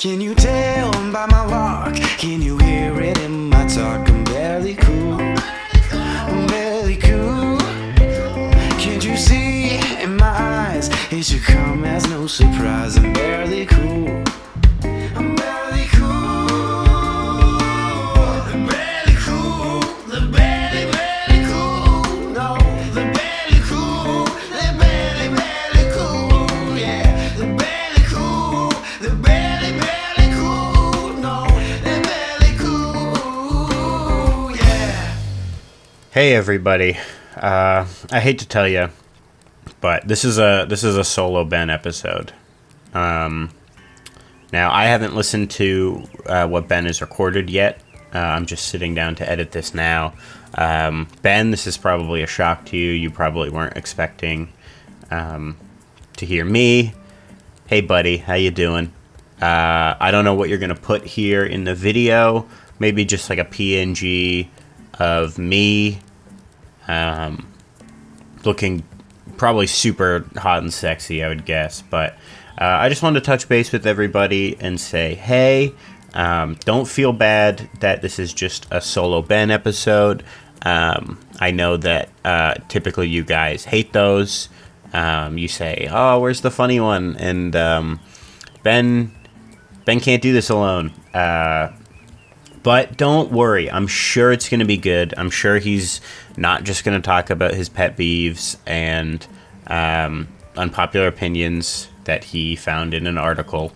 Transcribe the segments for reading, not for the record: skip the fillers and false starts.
Can you tell by my walk? Can you hear it in my talk? I'm barely cool. I'm barely cool. Can't you see in my eyes? It should come as no surprise. I'm barely cool. I'm barely cool. I'm barely cool. The barely, barely cool. No, the barely cool. The barely, barely cool. Yeah, the barely cool. The barely, barely cool. No, the barely cool. Yeah. Hey everybody, I hate to tell you, but this is a solo Ben episode. Now I haven't listened to what Ben has recorded yet. I'm just sitting down to edit this now. Ben, this is probably a shock to you. You probably weren't expecting to hear me. Hey buddy, how you doing? I don't know what you're gonna put here in the video. Maybe just like a PNG of me looking probably super hot and sexy, I would guess. But I just wanted to touch base with everybody and say, hey, don't feel bad that this is just a solo Ben episode. I know that typically you guys hate those. You say, oh, where's the funny one? And Ben can't do this alone. But don't worry, I'm sure it's going to be good. I'm sure he's not just going to talk about his pet peeves and unpopular opinions that he found in an article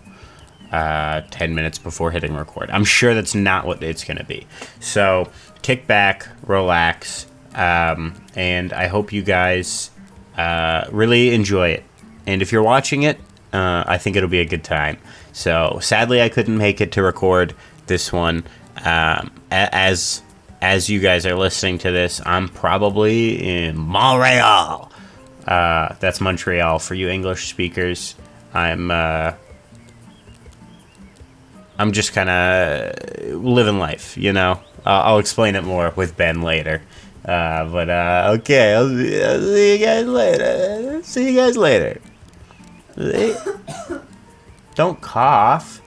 10 minutes before hitting record. I'm sure that's not what it's going to be. So kick back, relax, and I hope you guys really enjoy it. And if you're watching it, I think it'll be a good time. So sadly, I couldn't make it to record this one. As you guys are listening to this, I'm probably in Montreal. That's Montreal for you English speakers. I'm just kind of living life, you know. I'll explain it more with Ben later. But okay, I'll see you guys later. See you guys later. Don't cough.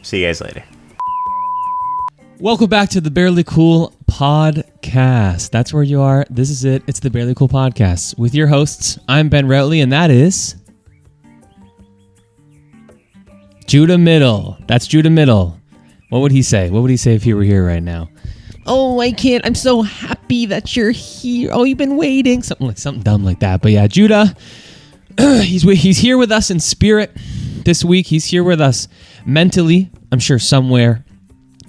See you guys later. Welcome back to the Barely Cool Podcast. That's where you are. This is it. It's the Barely Cool Podcast with your hosts. I'm Ben Routley, and that is Judah Middle. That's Judah Middle. What would he say? What would he say if he were here right now? Oh, I can't. I'm so happy that you're here. Oh, you've been waiting. Something dumb like that. But yeah, Judah, he's here with us in spirit this week. He's here with us mentally. I'm sure somewhere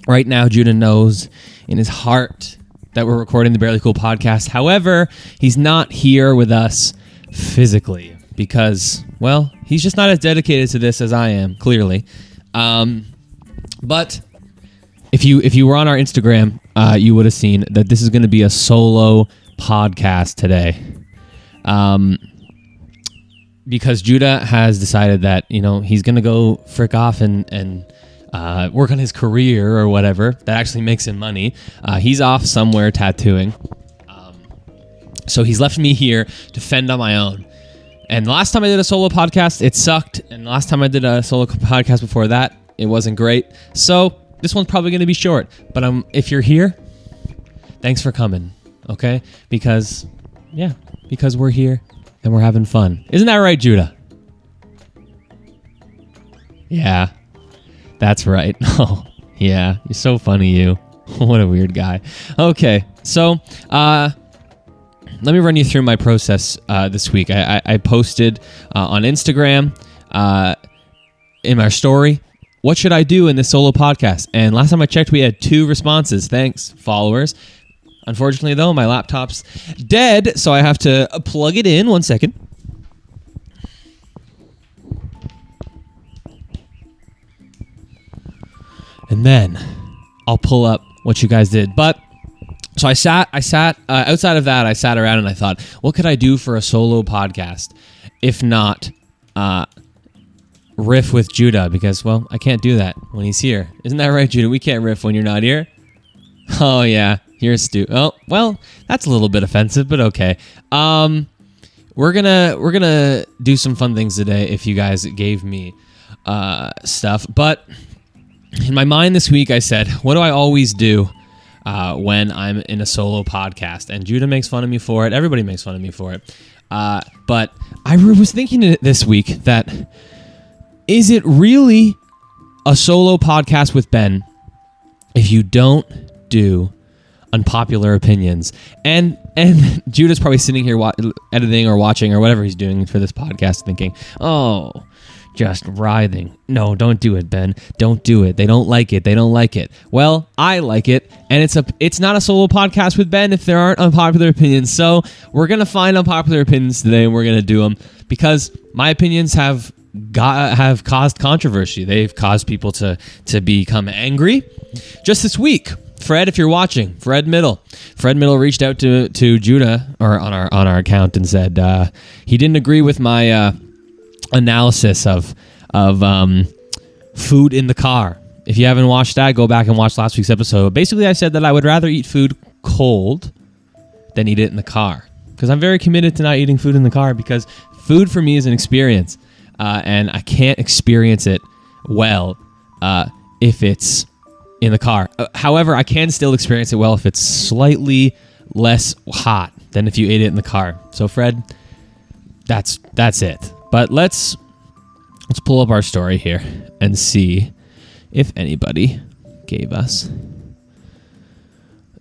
right now, Judah knows in his heart that we're recording the Barely Cool Podcast. However, he's not here with us physically because, well, he's just not as dedicated to this as I am, clearly. But if you were on our Instagram, you would have seen that this is going to be a solo podcast today. Because Judah has decided that, you know, he's going to go frick off and work on his career or whatever that actually makes him money. He's off somewhere tattooing. So he's left me here to fend on my own. And the last time I did a solo podcast, it sucked. And the last time I did a solo podcast before that, it wasn't great. So this one's probably going to be short. But if you're here, thanks for coming, okay? Because we're here and we're having fun. Isn't that right, Judah? Yeah. That's right. Oh, yeah. You're so funny, you. What a weird guy. Okay, so let me run you through my process this week. I posted on Instagram in our story, what should I do in this solo podcast? And last time I checked, we had 2 responses. Thanks, followers. Unfortunately, though, my laptop's dead, so I have to plug it in. 1 second. And then I'll pull up what you guys did. But so I sat outside of that, I sat around and I thought, what could I do for a solo podcast? If not riff with Judah, because, well, I can't do that when he's here. Isn't that right, Judah? We can't riff when you're not here. Oh, yeah. You're Stu. Oh, well, that's a little bit offensive, but okay. We're gonna do some fun things today if you guys gave me stuff. But in my mind this week, I said, what do I always do when I'm in a solo podcast? And Judah makes fun of me for it. Everybody makes fun of me for it. But I was thinking this week that, is it really a solo podcast with Ben if you don't do unpopular opinions? And Judah's probably sitting here editing or watching or whatever he's doing for this podcast thinking, oh, just writhing. No, don't do it, Ben. Don't do it. They don't like it. They don't like it. Well, I like it, and it's not a solo podcast with Ben if there aren't unpopular opinions. So we're going to find unpopular opinions today, and we're going to do them because my opinions have caused controversy. They've caused people to become angry. Just this week, Fred, if you're watching, Fred Middle reached out to Judah or on our account and said he didn't agree with my analysis of food in the car. If you haven't watched that, go back and watch last week's episode. Basically, I said that I would rather eat food cold than eat it in the car because I'm very committed to not eating food in the car because food for me is an experience. And I can't experience it well if it's in the car. However, I can still experience it well if it's slightly less hot than if you ate it in the car. So, Fred, that's it. But let's pull up our story here and see if anybody gave us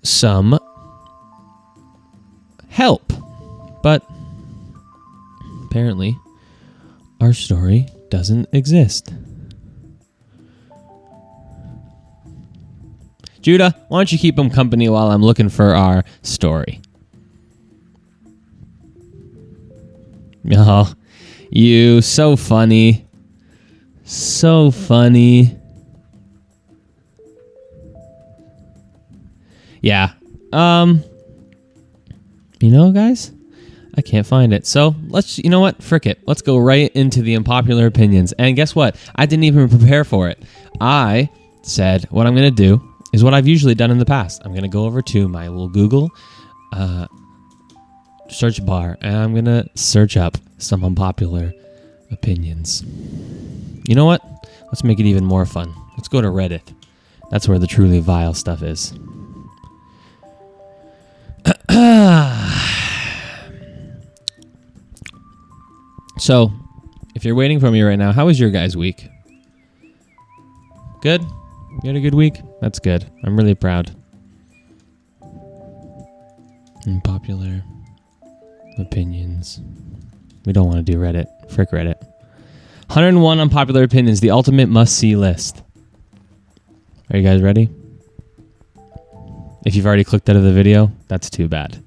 some help. But apparently, our story doesn't exist. Judah, why don't you keep them company while I'm looking for our story? Oh, you so funny. So funny. Yeah. Guys, I can't find it. So you know what? Frick it. Let's go right into the unpopular opinions. And guess what? I didn't even prepare for it. I said what I'm going to do is what I've usually done in the past. I'm going to go over to my little Google search bar and I'm going to search up some unpopular opinions. You know what? Let's make it even more fun. Let's go to Reddit. That's where the truly vile stuff is. So, if you're waiting for me right now, how was your guys' week? Good? You had a good week? That's good. I'm really proud. Unpopular opinions. We don't want to do Reddit. Frick Reddit. 101 unpopular opinions, the ultimate must-see list. Are you guys ready? If you've already clicked out of the video, that's too bad.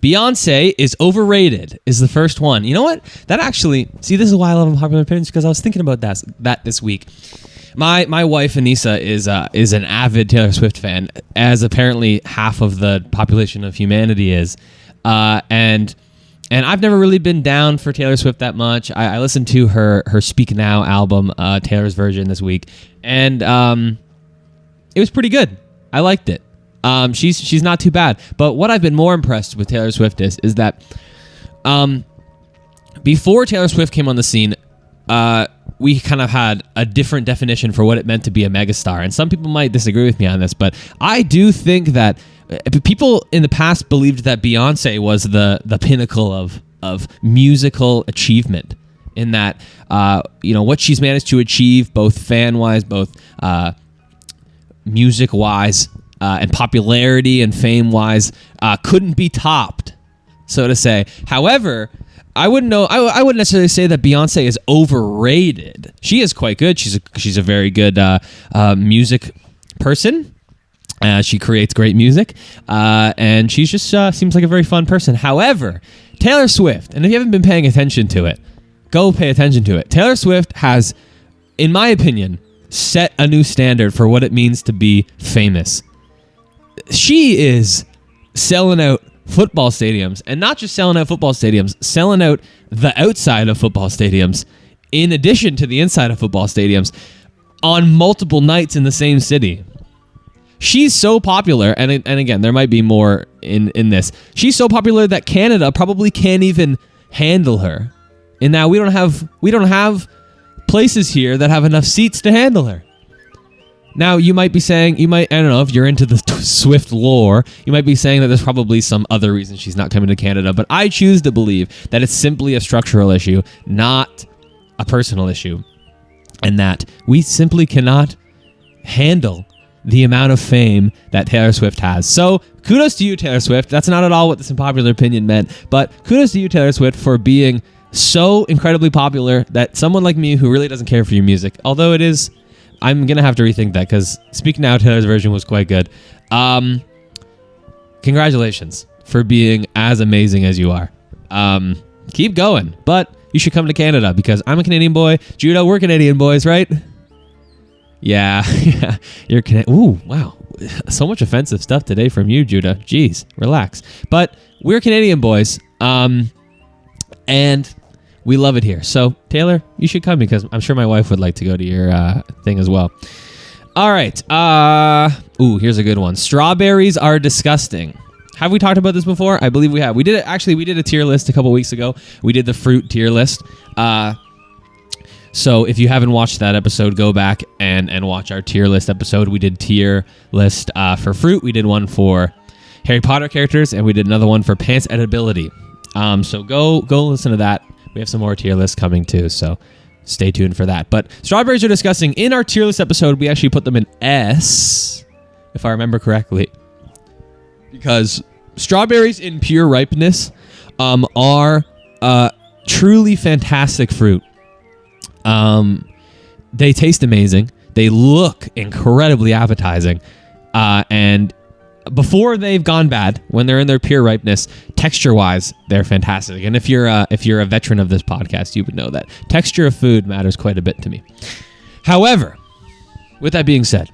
Beyonce is overrated is the first one. You know what? That actually, see, this is why I love unpopular opinions because I was thinking about that this week. My wife Anissa is an avid Taylor Swift fan, as apparently half of the population of humanity is, and I've never really been down for Taylor Swift that much. I listened to her Speak Now album, Taylor's version this week, and it was pretty good. I liked it. She's not too bad. But what I've been more impressed with Taylor Swift is that before Taylor Swift came on the scene, we kind of had a different definition for what it meant to be a megastar. And some people might disagree with me on this, but I do think that people in the past believed that Beyonce was the pinnacle of musical achievement, in that what she's managed to achieve, both fan-wise, both music-wise, and popularity and fame-wise, couldn't be topped, so to say. However, I wouldn't necessarily say that Beyonce is overrated. She is quite good. She's a very good music person. She creates great music, and she just seems like a very fun person. However, Taylor Swift, and if you haven't been paying attention to it, go pay attention to it. Taylor Swift has, in my opinion, set a new standard for what it means to be famous. She is selling out football stadiums, and not just selling out football stadiums, selling out the outside of football stadiums in addition to the inside of football stadiums on multiple nights in the same city. She's so popular, and again, there might be more in this. She's so popular that Canada probably can't even handle her in that we don't have places here that have enough seats to handle her. Now, you might be saying, I don't know, if you're into the Swift lore, you might be saying that there's probably some other reason she's not coming to Canada, but I choose to believe that it's simply a structural issue, not a personal issue, and that we simply cannot handle the amount of fame that Taylor Swift has. So, kudos to you, Taylor Swift. That's not at all what this unpopular opinion meant, but kudos to you, Taylor Swift, for being so incredibly popular that someone like me who really doesn't care for your music, although it is... I'm going to have to rethink that because Speak Now, Taylor's version was quite good. Congratulations for being as amazing as you are. Keep going, but you should come to Canada because I'm a Canadian boy. Judah, we're Canadian boys, right? Yeah, you're Canadian. Ooh, wow. So much offensive stuff today from you, Judah. Jeez, relax. But we're Canadian boys, and we love it here. So, Taylor, you should come because I'm sure my wife would like to go to your thing as well. All right. Here's a good one. Strawberries are disgusting. Have we talked about this before? I believe we have. We did a tier list a couple weeks ago. We did the fruit tier list. So if you haven't watched that episode, go back and watch our tier list episode. We did tier list for fruit. We did one for Harry Potter characters, and we did another one for pants edibility. So go listen to that. We have some more tier lists coming too, so stay tuned for that. But strawberries are disgusting. In our tier list episode, we actually put them in S, if I remember correctly, because strawberries in pure ripeness are truly fantastic fruit. They taste amazing. They look incredibly appetizing, and before they've gone bad, when they're in their pure ripeness, texture-wise, they're fantastic. And if you're a veteran of this podcast, you would know that texture of food matters quite a bit to me. However, with that being said,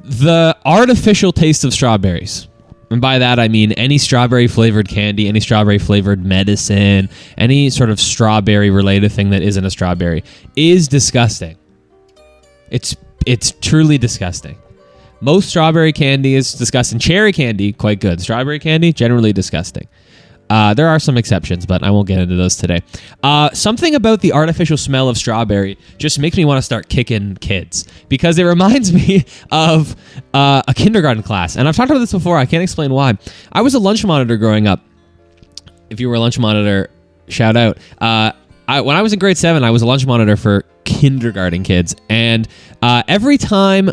the artificial taste of strawberries, and by that I mean any strawberry-flavored candy, any strawberry-flavored medicine, any sort of strawberry-related thing that isn't a strawberry, is disgusting. It's truly disgusting. Most strawberry candy is disgusting. Cherry candy, quite good. Strawberry candy, generally disgusting. There are some exceptions, but I won't get into those today. Something about the artificial smell of strawberry just makes me want to start kicking kids because it reminds me of a kindergarten class. And I've talked about this before. I can't explain why. I was a lunch monitor growing up. If you were a lunch monitor, shout out. When I was in grade 7, I was a lunch monitor for kindergarten kids. And every time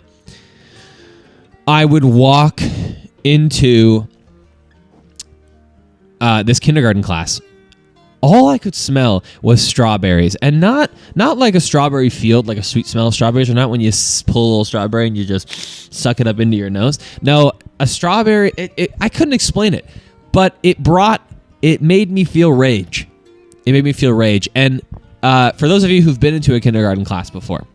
I would walk into this kindergarten class, all I could smell was strawberries, and not like a strawberry field, like a sweet smell of strawberries, or not when you pull a little strawberry and you just suck it up into your nose. No, a strawberry. I couldn't explain it, but it made me feel rage. It made me feel rage, and for those of you who've been into a kindergarten class before,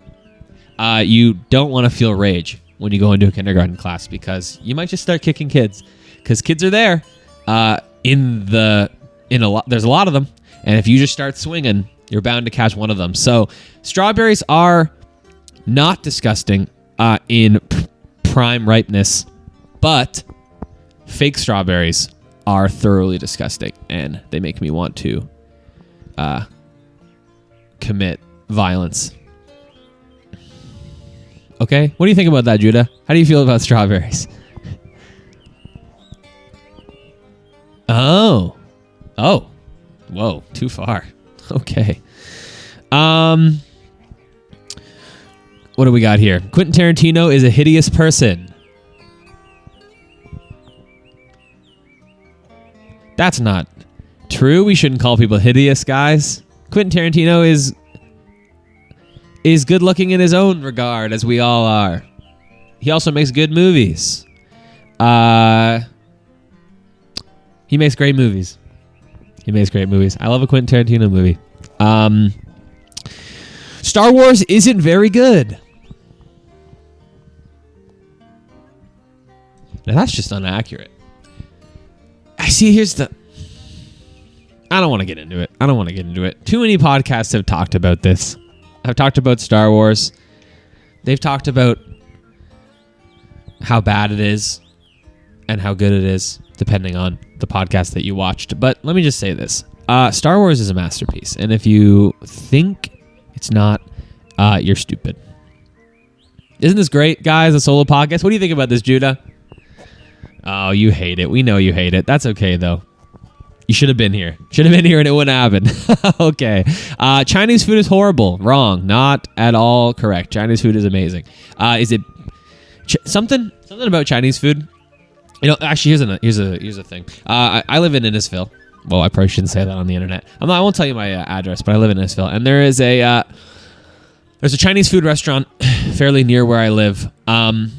you don't want to feel rage when you go into a kindergarten class because you might just start kicking kids because kids are there. There's a lot of them, and if you just start swinging, you're bound to catch one of them. So strawberries are not disgusting in prime ripeness, but fake strawberries are thoroughly disgusting, and they make me want to commit violence. Okay, what do you think about that, Judah? How do you feel about strawberries? Oh, whoa, too far. Okay. What do we got here? Quentin Tarantino is a hideous person. That's not true. We shouldn't call people hideous, guys. Quentin Tarantino is good looking in his own regard, as we all are. He also makes good movies. He makes great movies. I love a Quentin Tarantino movie. Star Wars isn't very good. Now that's just inaccurate. I see. I don't want to get into it. Too many podcasts have talked about this. I've talked about Star Wars. They've talked about how bad it is and how good it is, depending on the podcast that you watched. But let me just say this. Star Wars is a masterpiece, and if you think it's not, you're stupid. Isn't this great, guys? A solo podcast. What do you think about this, Judah? Oh, you hate it. We know you hate it. That's okay, though. You should have been here. Should have been here and it wouldn't happen. Okay. Chinese food is horrible. Wrong. Not at all correct. Chinese food is amazing. Is it something about Chinese food? Actually, here's a thing. I live in Innisfil. Well, I probably shouldn't say that on the internet. I won't tell you my address, but I live in Innisfil, and there's a Chinese food restaurant fairly near where I live, and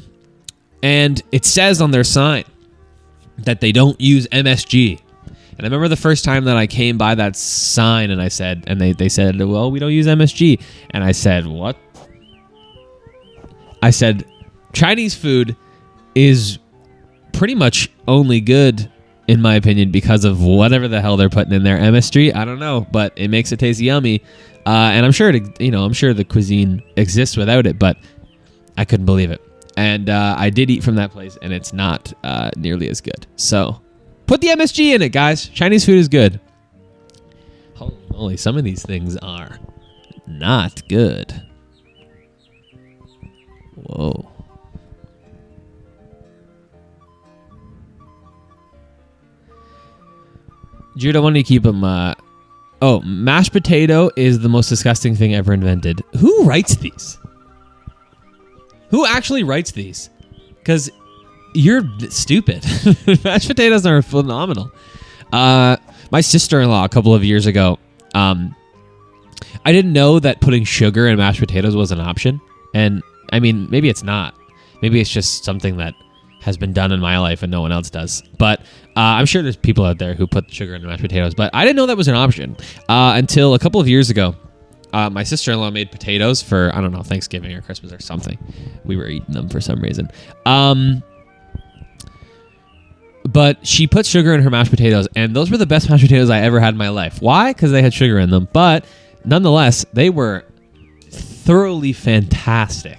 it says on their sign that they don't use MSG. And I remember the first time that I came by that sign, and they said, well, we don't use MSG. And I said, what? I said, Chinese food is pretty much only good, in my opinion, because of whatever the hell they're putting in there. MSG, I don't know, but it makes it taste yummy. And I'm sure the cuisine exists without it, but I couldn't believe it. And I did eat from that place, and it's not nearly as good. So put the MSG in it, guys. Chinese food is good. Holy moly, some of these things are not good. Whoa. Jude, I want to keep them. Mashed potato is the most disgusting thing ever invented. Who writes these? Who actually writes these? Because you're stupid. Mashed potatoes are phenomenal. My sister-in-law a couple of years ago, I didn't know that putting sugar in mashed potatoes was an option. And I mean, maybe it's not. Maybe it's just something that has been done in my life and no one else does. But I'm sure there's people out there who put sugar in the mashed potatoes. But I didn't know that was an option until a couple of years ago. My sister-in-law made potatoes for, I don't know, Thanksgiving or Christmas or something. We were eating them for some reason. But she put sugar in her mashed potatoes, and those were the best mashed potatoes I ever had in my life. Why? Because they had sugar in them. But nonetheless, they were thoroughly fantastic.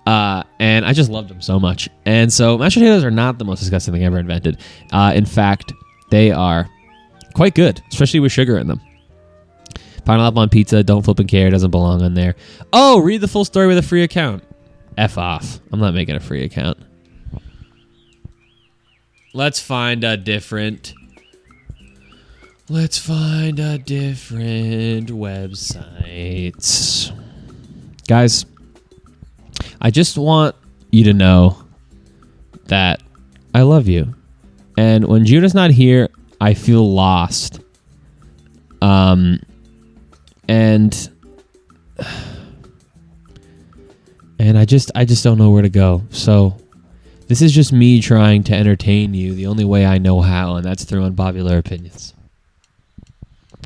And I just loved them so much. And so mashed potatoes are not the most disgusting thing ever invented. In fact, they are quite good, especially with sugar in them. Pineapple on pizza, don't flip and care, doesn't belong on there. Oh, read the full story with a free account. F off. I'm not making a free account. Let's find a different website. Guys, I just want you to know that I love you. And when Judah's not here, I feel lost. And I just don't know where to go. So this is just me trying to entertain you the only way I know how, and that's through unpopular opinions.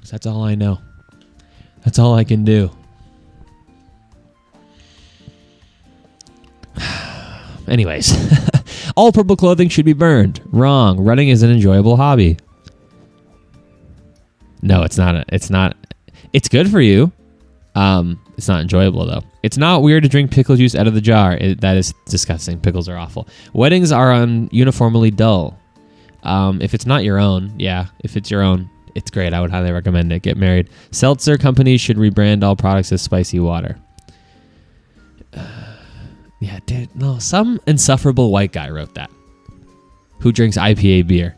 So that's all I know. That's all I can do. Anyways, all purple clothing should be burned. Wrong. Running is an enjoyable hobby. No, it's not. It's good for you. It's not enjoyable, though. It's not weird to drink pickle juice out of the jar. That is disgusting. Pickles are awful. Weddings are uniformly dull. If it's not your own, yeah. If it's your own, it's great. I would highly recommend it. Get married. Seltzer companies should rebrand all products as spicy water. Yeah, dude. No, some insufferable white guy wrote that. Who drinks IPA beer?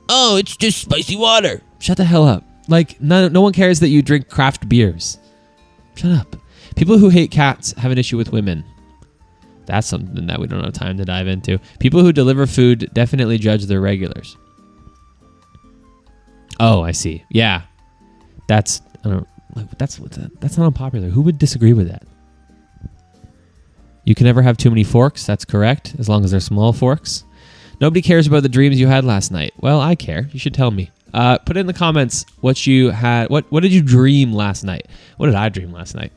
Oh, it's just spicy water. Shut the hell up. Like, no one cares that you drink craft beers. Shut up. People who hate cats have an issue with women. That's something that we don't have time to dive into. People who deliver food definitely judge their regulars. Oh, I see. Yeah. That's not unpopular. Who would disagree with that? You can never have too many forks. That's correct, as long as they're small forks. Nobody cares about the dreams you had last night. Well, I care. You should tell me. Put in the comments what you had. What did you dream last night? What did I dream last night?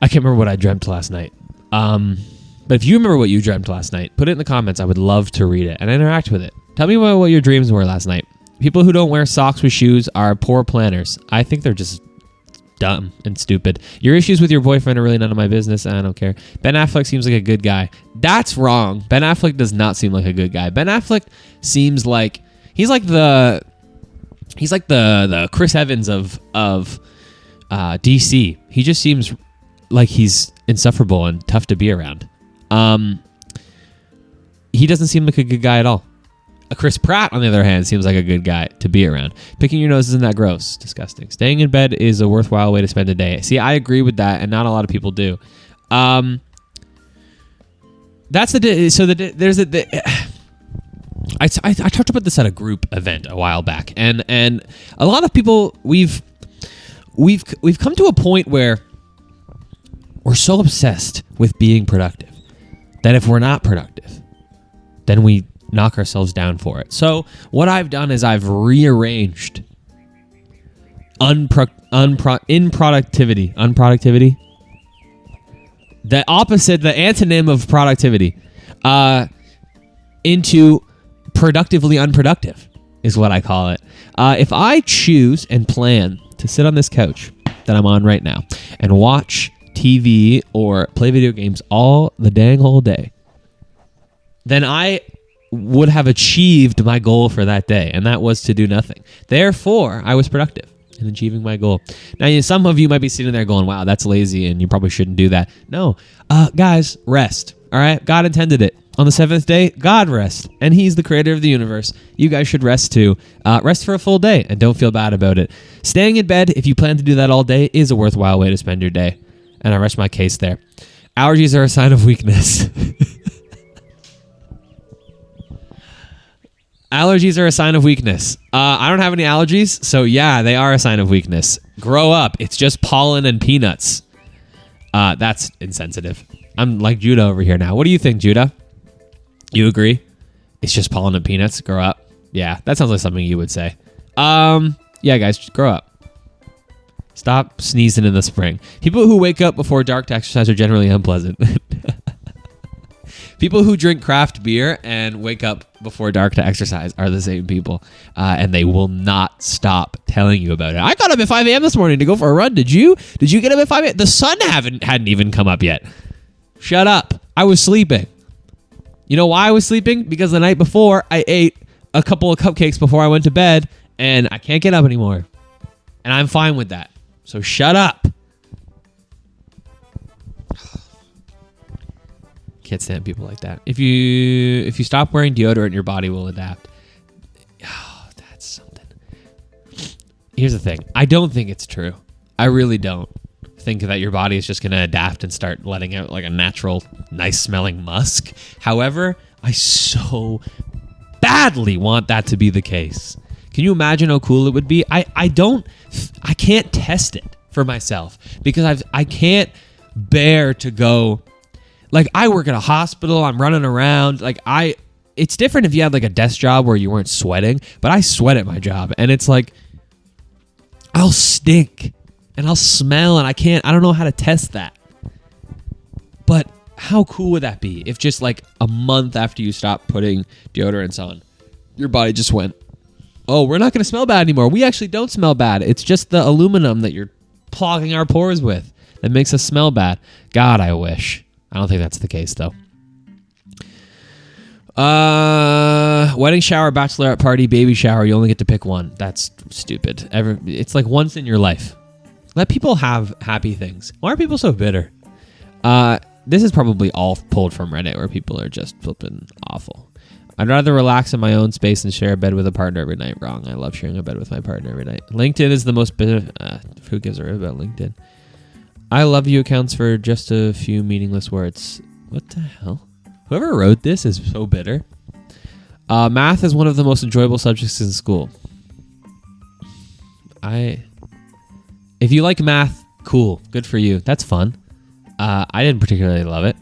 I can't remember what I dreamt last night. But if you remember what you dreamt last night, put it in the comments. I would love to read it and interact with it. Tell me what your dreams were last night. People who don't wear socks with shoes are poor planners. I think they're just dumb and stupid. Your issues with your boyfriend are really none of my business. I don't care. Ben Affleck seems like a good guy. That's wrong. Ben Affleck does not seem like a good guy. Ben Affleck seems like he's like the Chris Evans of DC. He just seems like he's insufferable and tough to be around. He doesn't seem like a good guy at all. Chris Pratt, on the other hand, seems like a good guy to be around. Picking your nose isn't that gross. Disgusting. Staying in bed is a worthwhile way to spend a day. See, I agree with that, and not a lot of people do. That's there's I talked about this at a group event a while back, and a lot of people we've come to a point where we're so obsessed with being productive that if we're not productive, then we knock ourselves down for it. So what I've done is I've rearranged unproductivity, the opposite, the antonym of productivity, into productively unproductive is what I call it. If I choose and plan to sit on this couch that I'm on right now and watch TV or play video games all the dang whole day, then I would have achieved my goal for that day, and that was to do nothing. Therefore, I was productive in achieving my goal. Now, some of you might be sitting there going, wow, that's lazy, and you probably shouldn't do that. No. Guys, rest. All right? God intended it. On the seventh day, God rest, and he's the creator of the universe. You guys should rest too. Rest for a full day, and don't feel bad about it. Staying in bed, if you plan to do that all day, is a worthwhile way to spend your day. And I rest my case there. Allergies are a sign of weakness. Allergies are a sign of weakness. I don't have any allergies, so yeah, they are a sign of weakness. Grow up. It's just pollen and peanuts. That's insensitive. I'm like Judah over here now. What do you think, Judah? You agree? It's just pollen and peanuts. Grow up. Yeah, that sounds like something you would say. Yeah, guys, just grow up. Stop sneezing in the spring. People who wake up before dark to exercise are generally unpleasant. People who drink craft beer and wake up before dark to exercise are the same people, and they will not stop telling you about it. I got up at 5 a.m. this morning to go for a run. Did you? Did you get up at 5 a.m.? The sun hadn't even come up yet. Shut up. I was sleeping. You know why I was sleeping? Because the night before, I ate a couple of cupcakes before I went to bed, and I can't get up anymore. And I'm fine with that. So shut up. Can't stand people like that. If you stop wearing deodorant, your body will adapt. Oh, that's something. Here's the thing. I don't think it's true. I really don't think that your body is just going to adapt and start letting out like a natural, nice smelling musk. However, I so badly want that to be the case. Can you imagine how cool it would be? I can't test it for myself because I can't bear to go. Like, I work at a hospital, I'm running around. Like, it's different if you had like a desk job where you weren't sweating, but I sweat at my job, and it's like I'll stink and I'll smell, and I don't know how to test that. But how cool would that be if just like a month after you stop putting deodorants on, your body just went, oh, we're not going to smell bad anymore. We actually don't smell bad. It's just the aluminum that you're clogging our pores with that makes us smell bad. God, I wish. I don't think that's the case, though. Wedding shower, bachelorette party, baby shower. You only get to pick one. That's stupid. It's like once in your life. Let people have happy things. Why are people so bitter? This is probably all pulled from Reddit, where people are just flipping awful. I'd rather relax in my own space and share a bed with a partner every night. Wrong. I love sharing a bed with my partner every night. LinkedIn is the most bitter. Who gives a rip about LinkedIn? I love you accounts for just a few meaningless words. What the hell? Whoever wrote this is so bitter. Math is one of the most enjoyable subjects in school. If you like math, cool. Good for you. That's fun. I didn't particularly love it.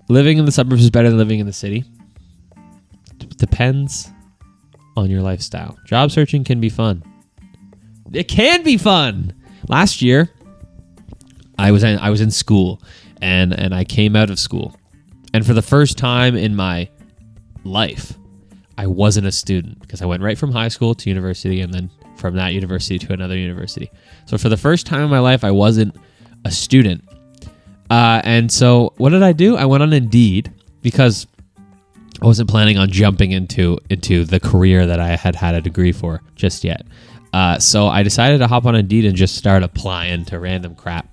Living in the suburbs is better than living in the city. Depends on your lifestyle. Job searching can be fun. It can be fun. Last year, I was in school, and I came out of school, and for the first time in my life, I wasn't a student, because I went right from high school to university and then from that university to another university. So for the first time in my life, I wasn't a student. And so what did I do? I went on Indeed because I wasn't planning on jumping into the career that I had a degree for just yet. So I decided to hop on Indeed and just start applying to random crap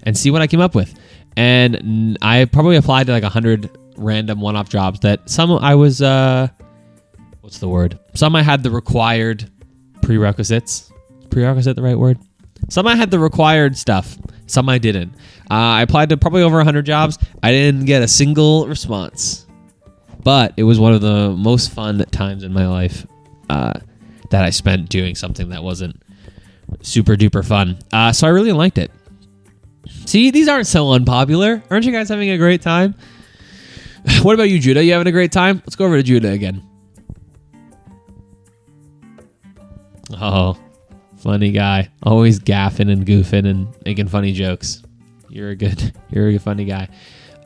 and see what I came up with. And I probably applied to like 100 random one-off jobs that some I was, what's the word? Some I had the required prerequisites. Prerequisite the right word? Some I had the required stuff. Some I didn't. I applied to probably over 100 jobs. I didn't get a single response. But it was one of the most fun times in my life that I spent doing something that wasn't super duper fun. So I really liked it. See, these aren't so unpopular. Aren't you guys having a great time? What about you, Judah? You having a great time? Let's go over to Judah again. Oh, funny guy. Always gaffing and goofing and making funny jokes. You're a good funny guy.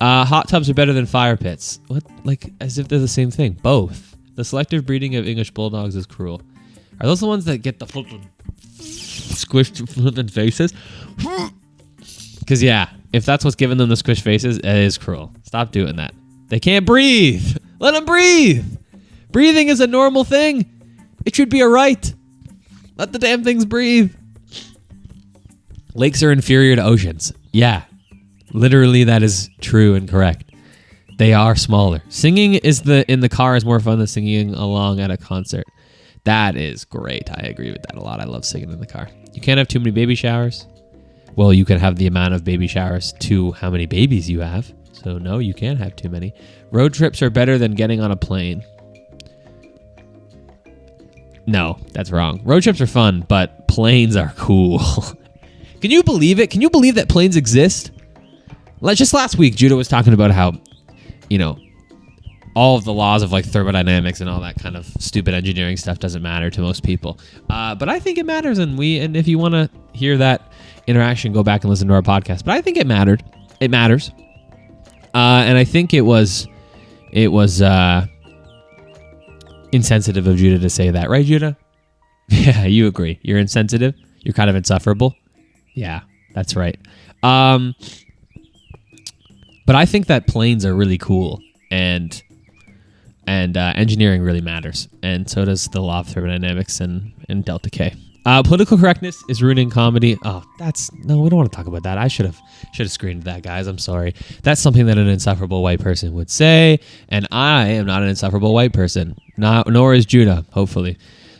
Hot tubs are better than fire pits. What? Like, as if they're the same thing. Both. The selective breeding of English bulldogs is cruel. Are those the ones that get the flippin' squished flippin' faces? Because, yeah, if that's what's giving them the squished faces, it is cruel. Stop doing that. They can't breathe. Let them breathe. Breathing is a normal thing. It should be a right. Let the damn things breathe. Lakes are inferior to oceans. Yeah. Literally, that is true and correct. They are smaller. Singing in the car is more fun than singing along at a concert. That is great. I agree with that a lot. I love singing in the car. You can't have too many baby showers. Well, you can have the amount of baby showers to how many babies you have. So no, you can't have too many. Road trips are better than getting on a plane. No, that's wrong. Road trips are fun, but planes are cool. Can you believe it? Can you believe that planes exist? Just last week, Judah was talking about how, all of the laws of like thermodynamics and all that kind of stupid engineering stuff doesn't matter to most people. But I think it matters, and if you want to hear that interaction, go back and listen to our podcast. But I think it mattered. It matters. And I think it was insensitive of Judah to say that, right, Judah? Yeah, you agree. You're insensitive. You're kind of insufferable. Yeah, that's right. But I think that planes are really cool, and engineering really matters, and so does the law of thermodynamics and delta K. Political correctness is ruining comedy. Oh, no, we don't want to talk about that. I should have screened that, guys. I'm sorry. That's something that an insufferable white person would say, and I am not an insufferable white person. Nor is Judah, hopefully.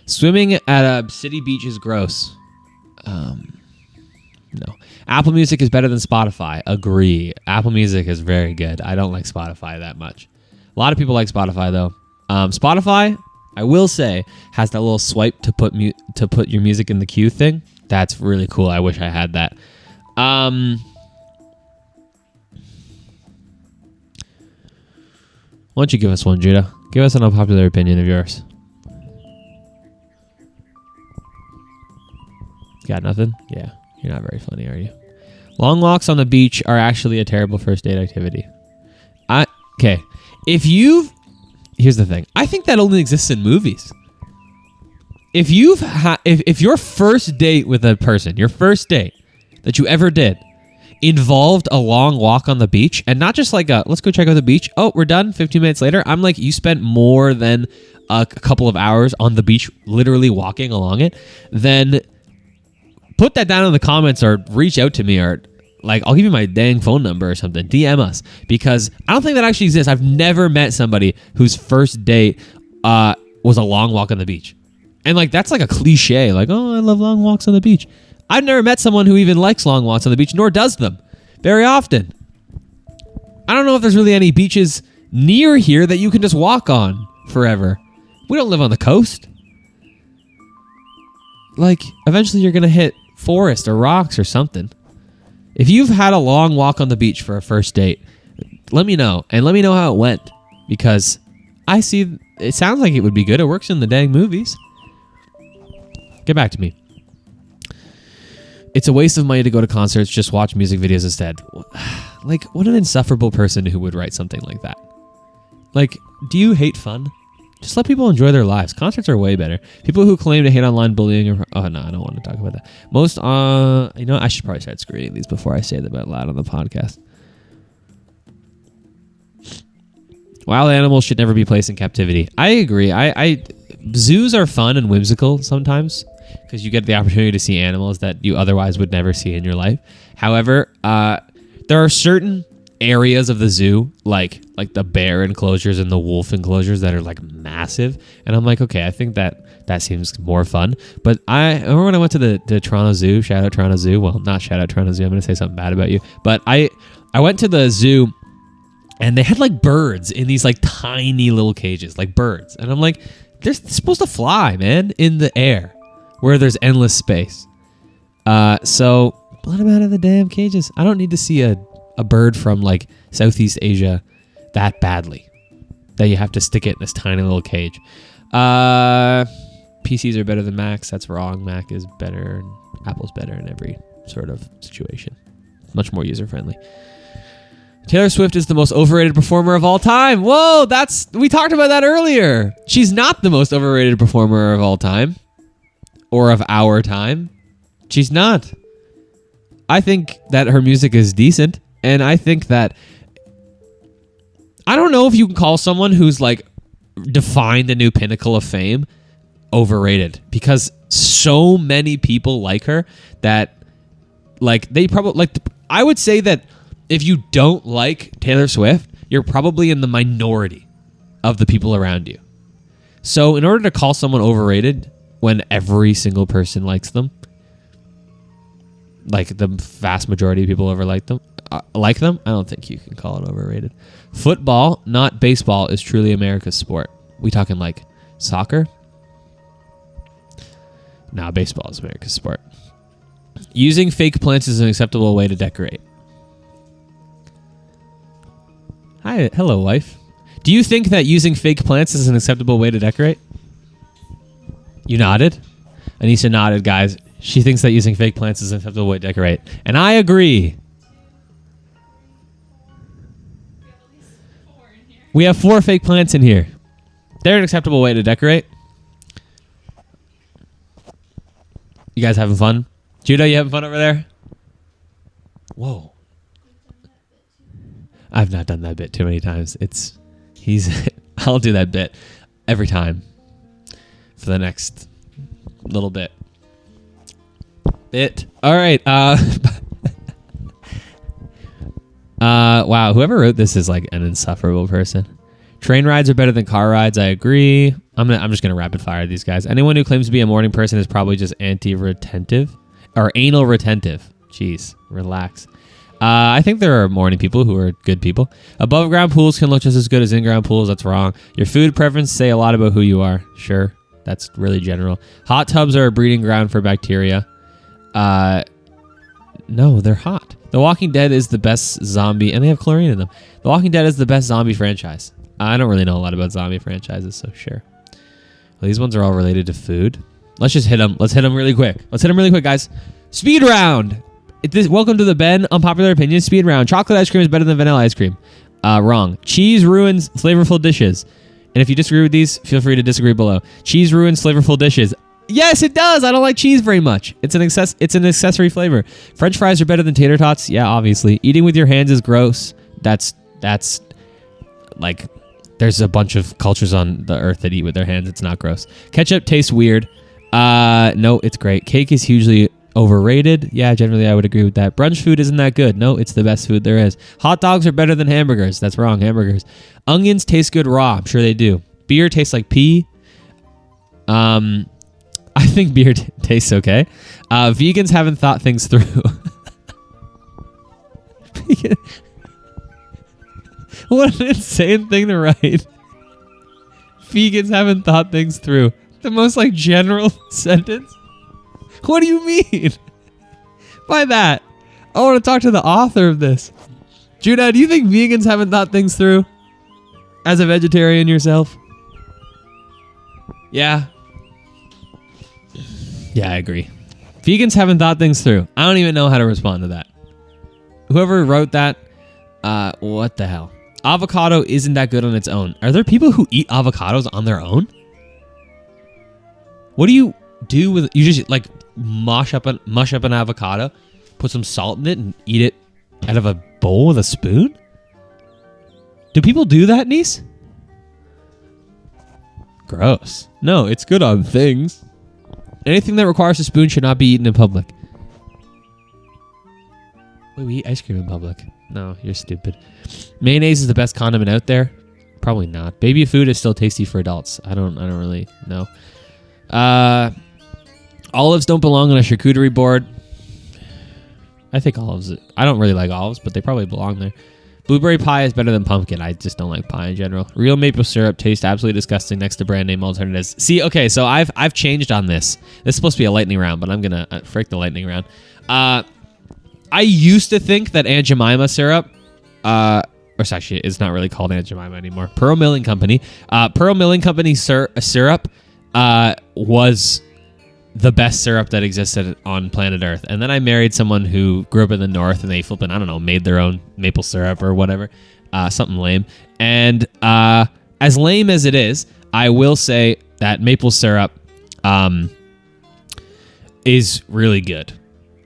Swimming at a city beach is gross. No. Apple Music is better than Spotify. Agree. Apple Music is very good. I don't like Spotify that much. A lot of people like Spotify, though. Spotify, I will say, has that little swipe to put your music in the queue thing. That's really cool. I wish I had that. Why don't you give us one, Judah? Give us an unpopular opinion of yours. Got nothing? Yeah. You're not very funny, are you? Long walks on the beach are actually a terrible first date activity. Okay. Here's the thing. I think that only exists in movies. If your first date with a person, your first date that you ever did, involved a long walk on the beach, and not just like let's go check out the beach. Oh, we're done. 15 minutes later. I'm like, you spent more than a couple of hours on the beach, literally walking along it. Then put that down in the comments or reach out to me, or like, I'll give you my dang phone number or something. DM us, because I don't think that actually exists. I've never met somebody whose first date was a long walk on the beach. And like, that's like a cliche. Like, oh, I love long walks on the beach. I've never met someone who even likes long walks on the beach, nor does them very often. I don't know if there's really any beaches near here that you can just walk on forever. We don't live on the coast. Like, eventually you're going to hit forest or rocks or something. If you've had a long walk on the beach for a first date, let me know. And let me know how it went. Because it sounds like it would be good. It works in the dang movies. Get back to me. It's a waste of money to go to concerts. Just watch music videos instead. Like, what an insufferable person who would write something like that. Like, do you hate fun? Just let people enjoy their lives. Concerts are way better. People who claim to hate online bullying are... Oh, no, I don't want to talk about that. Most, I should probably start screening these before I say them out loud on the podcast. Wild animals should never be placed in captivity. I agree. Zoos are fun and whimsical sometimes because you get the opportunity to see animals that you otherwise would never see in your life. However, there are certain areas of the zoo, like the bear enclosures and the wolf enclosures that are like massive, and I'm like, okay, I think that seems more fun. But I remember when I went to the Toronto Zoo. Shout out Toronto Zoo. Well, not shout out Toronto Zoo. I'm gonna say something bad about you. But I went to the zoo, and they had like birds in these like tiny little cages, like birds, and I'm like, they're supposed to fly, man, in the air where there's endless space. So let them out of the damn cages. I don't need to see a bird from like Southeast Asia that badly that you have to stick it in this tiny little cage. PCs are better than Macs. That's wrong. Mac is better and Apple's better in every sort of situation. Much more user friendly. Taylor Swift is the most overrated performer of all time. Whoa, we talked about that earlier. She's not the most overrated performer of all time or of our time. She's not. I think that her music is decent. And I think that, I don't know if you can call someone who's like defined a new pinnacle of fame overrated, because so many people like her that like they probably like, I would say that if you don't like Taylor Swift, you're probably in the minority of the people around you. So in order to call someone overrated when every single person likes them, like the vast majority of people like them, I don't think you can call it overrated. Football, not baseball, is truly America's sport. We talking like soccer? Nah, baseball is America's sport. Using fake plants is an acceptable way to decorate. Hello, wife. Do you think that using fake plants is an acceptable way to decorate? You nodded? Anisha nodded, guys. She thinks that using fake plants is an acceptable way to decorate. And I agree. We have 4 fake plants in here. They're an acceptable way to decorate. You guys having fun? Judah, you having fun over there? Whoa. I've not done that bit too many times. I'll do that bit every time for the next little bit. All right. Wow, whoever wrote this is like an insufferable person. Train rides are better than car rides. I agree. I'm just gonna rapid fire these guys. Anyone who claims to be a morning person is probably just anti-retentive or anal retentive. Jeez, relax. I think there are morning people who are good people. Above ground pools can look just as good as in-ground pools. That's wrong. Your food preference say a lot about who you are. Sure, that's really general. Hot tubs are a breeding ground for bacteria. No, they're hot. The Walking Dead is the best zombie, and they have chlorine in them. The Walking Dead is the best zombie franchise. I don't really know a lot about zombie franchises, so sure. Well, these ones are all related to food. Let's just hit them. Let's hit them really quick. Guys. Speed round. Welcome to the Ben Unpopular Opinion Speed round. Chocolate ice cream is better than vanilla ice cream. Wrong. Cheese ruins flavorful dishes. And if you disagree with these, feel free to disagree below. Cheese ruins flavorful dishes. Yes, it does. I don't like cheese very much. It's an accessory flavor. French fries are better than tater tots. Yeah, obviously. Eating with your hands is gross. That's like, there's a bunch of cultures on the earth that eat with their hands. It's not gross. Ketchup tastes weird. No, it's great. Cake is hugely overrated. Yeah, generally I would agree with that. Brunch food isn't that good. No, it's the best food there is. Hot dogs are better than hamburgers. That's wrong. Hamburgers. Onions taste good raw. I'm sure they do. Beer tastes like pee. I think beer tastes okay. Vegans haven't thought things through. What an insane thing to write. Vegans haven't thought things through. The most like general sentence. What do you mean by that? I want to talk to the author of this. Judah, do you think vegans haven't thought things through? As a vegetarian yourself? Yeah. Yeah, I agree. Vegans haven't thought things through. I don't even know how to respond to that. Whoever wrote that, what the hell? avocado isn't that good on its own. Are there people who eat avocados on their own? What do you do with? You just like mush up an avocado, put some salt in it, and eat it out of a bowl with a spoon? Do people do that, Niece? Gross. No, it's good on things. Anything that requires a spoon should not be eaten in public. Wait, we eat ice cream in public. No, you're stupid. Mayonnaise is the best condiment out there. Probably not. Baby food is still tasty for adults. I don't really know. Olives don't belong on a charcuterie board. I think olives. I don't really like olives, but they probably belong there. Blueberry pie is better than pumpkin. I just don't like pie in general. Real maple syrup tastes absolutely disgusting next to brand name alternatives. See, okay, so I've changed on this. This is supposed to be a lightning round, but I'm gonna frick the lightning round. I used to think that Aunt Jemima syrup, or actually, it's not really called Aunt Jemima anymore. Pearl Milling Company. Pearl Milling Company syrup was the best syrup that existed on planet Earth. And then I married someone who grew up in the North, and they flipping, I don't know, made their own maple syrup or whatever. Something lame. And as lame as it is, I will say that maple syrup is really good.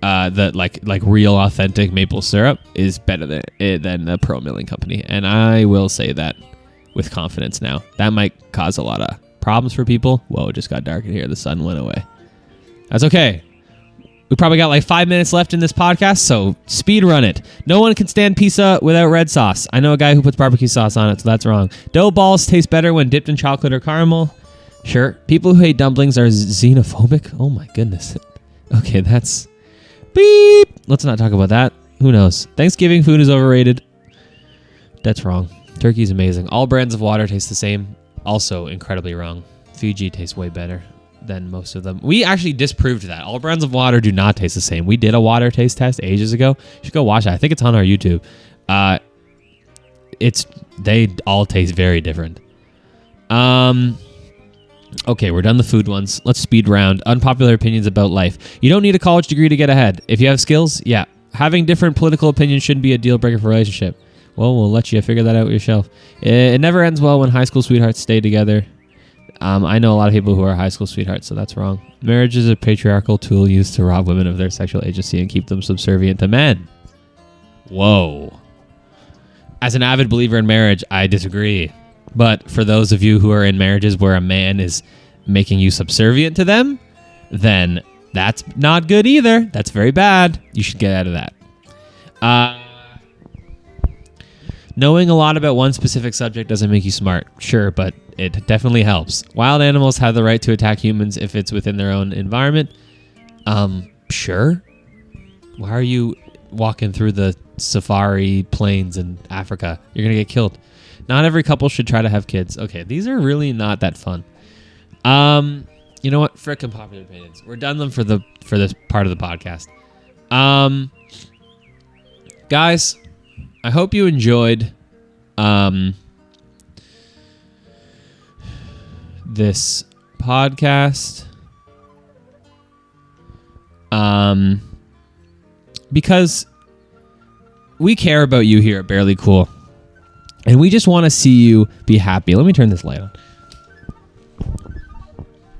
That like real authentic maple syrup is better than the Pearl Milling Company, and I will say that with confidence now. That might cause a lot of problems for people. Whoa, it just got dark in here. The sun went away. That's okay. We probably got like 5 minutes left in this podcast, so speed run it. No one can stand pizza without red sauce. I know a guy who puts barbecue sauce on it, so that's wrong. Dough balls taste better when dipped in chocolate or caramel. Sure. People who hate dumplings are xenophobic. Oh my goodness. Okay, that's... Beep. Let's not talk about that. Who knows? Thanksgiving food is overrated. That's wrong. Turkey's amazing. All brands of water taste the same. Also incredibly wrong. Fiji tastes way better than most of them. We actually disproved that. All brands of water do not taste the same. We did a water taste test ages ago. You should go watch that. I think it's on our YouTube. They all taste very different. Okay, we're done the food ones. Let's speed round. Unpopular opinions about life. You don't need a college degree to get ahead. If you have skills, yeah. Having different political opinions shouldn't be a deal breaker for a relationship. Well, we'll let you figure that out yourself. It never ends well when high school sweethearts stay together. I know a lot of people who are high school sweethearts, so that's wrong. Marriage is a patriarchal tool used to rob women of their sexual agency and keep them subservient to men. Whoa. As an avid believer in marriage, I disagree. But for those of you who are in marriages where a man is making you subservient to them, then that's not good either. That's very bad. You should get out of that. Knowing a lot about one specific subject doesn't make you smart. Sure, but it definitely helps. Wild animals have the right to attack humans if it's within their own environment. Sure. Why are you walking through the safari plains in Africa? You're going to get killed. Not every couple should try to have kids. Okay, these are really not that fun. You know what? Frickin' popular opinions. We're done them for this part of the podcast. Guys, I hope you enjoyed this podcast. Because we care about you here at Barely Cool. And we just want to see you be happy. Let me turn this light on.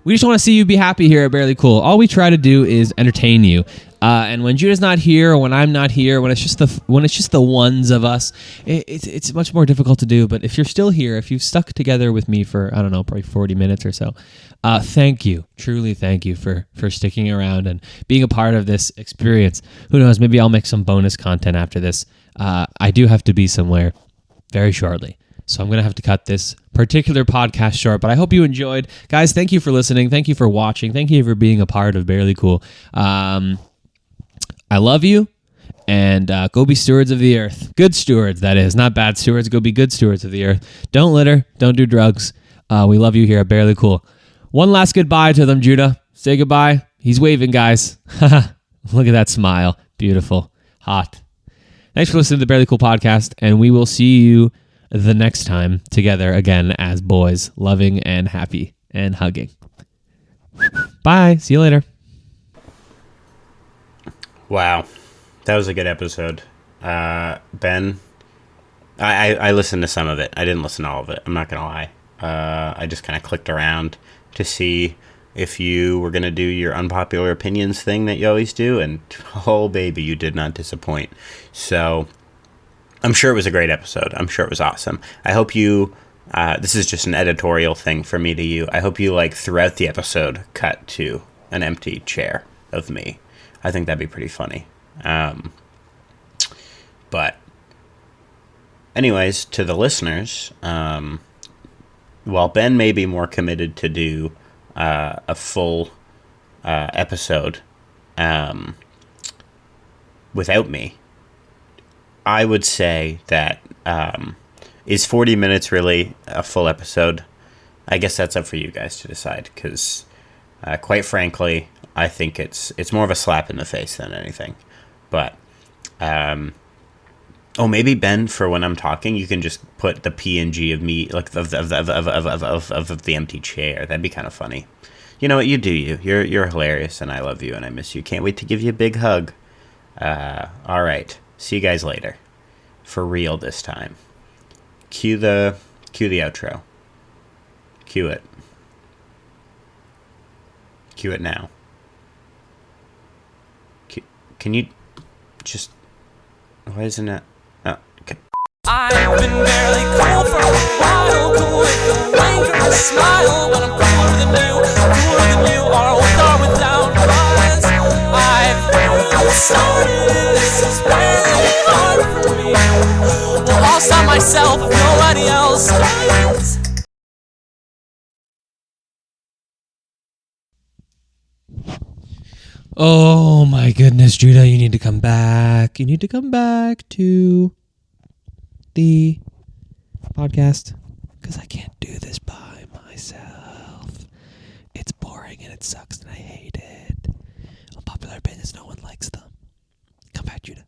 We just want to see you be happy here at Barely Cool. All we try to do is entertain you. And when Judah's not here, or when I'm not here, when it's just the ones of us, it's much more difficult to do. But if you're still here, if you've stuck together with me for, I don't know, probably 40 minutes or so, thank you. Truly thank you for sticking around and being a part of this experience. Who knows, maybe I'll make some bonus content after this. I do have to be somewhere very shortly. So I'm going to have to cut this particular podcast short, but I hope you enjoyed. Guys, thank you for listening. Thank you for watching. Thank you for being a part of Barely Cool. I love you, and go be stewards of the earth. Good stewards, that is. Not bad stewards. Go be good stewards of the earth. Don't litter. Don't do drugs. We love you here at Barely Cool. One last goodbye to them, Judah. Say goodbye. He's waving, guys. Look at that smile. Beautiful. Hot. Thanks for listening to the Barely Cool podcast, and we will see you the next time together again as boys, loving and happy and hugging. Bye. See you later. Wow. That was a good episode. Ben, I listened to some of it. I didn't listen to all of it. I'm not gonna lie. I just kind of clicked around to see if you were gonna do your unpopular opinions thing that you always do, and oh baby, you did not disappoint. So I'm sure it was a great episode. I'm sure it was awesome. I hope you. This is just an editorial thing for me to you. I hope you throughout the episode cut to an empty chair of me. I think that'd be pretty funny. But anyways, to the listeners, while Ben may be more committed to do a full episode without me, I would say that is 40 minutes really a full episode? I guess that's up for you guys to decide, because quite frankly, I think it's more of a slap in the face than anything. But maybe Ben, for when I'm talking, you can just put the PNG of me, of the empty chair. That'd be kind of funny. You know what? You do you. You're hilarious, and I love you, and I miss you. Can't wait to give you a big hug. All right. See you guys later. For real this time. Cue the outro. Cue it. Cue it now. Can you just... Why isn't it... Oh, okay. I've been barely cool for a while, cool with the rain and a smile, but I'm cooler than you are with or without us. I've started, this is really hard for me. Well, I'll stop myself if nobody else does. Oh my goodness, Judah, you need to come back. You need to come back to the podcast, because I can't do this by myself. It's boring and it sucks and I hate it. Unpopular opinions, no one likes them. Come back, Judah.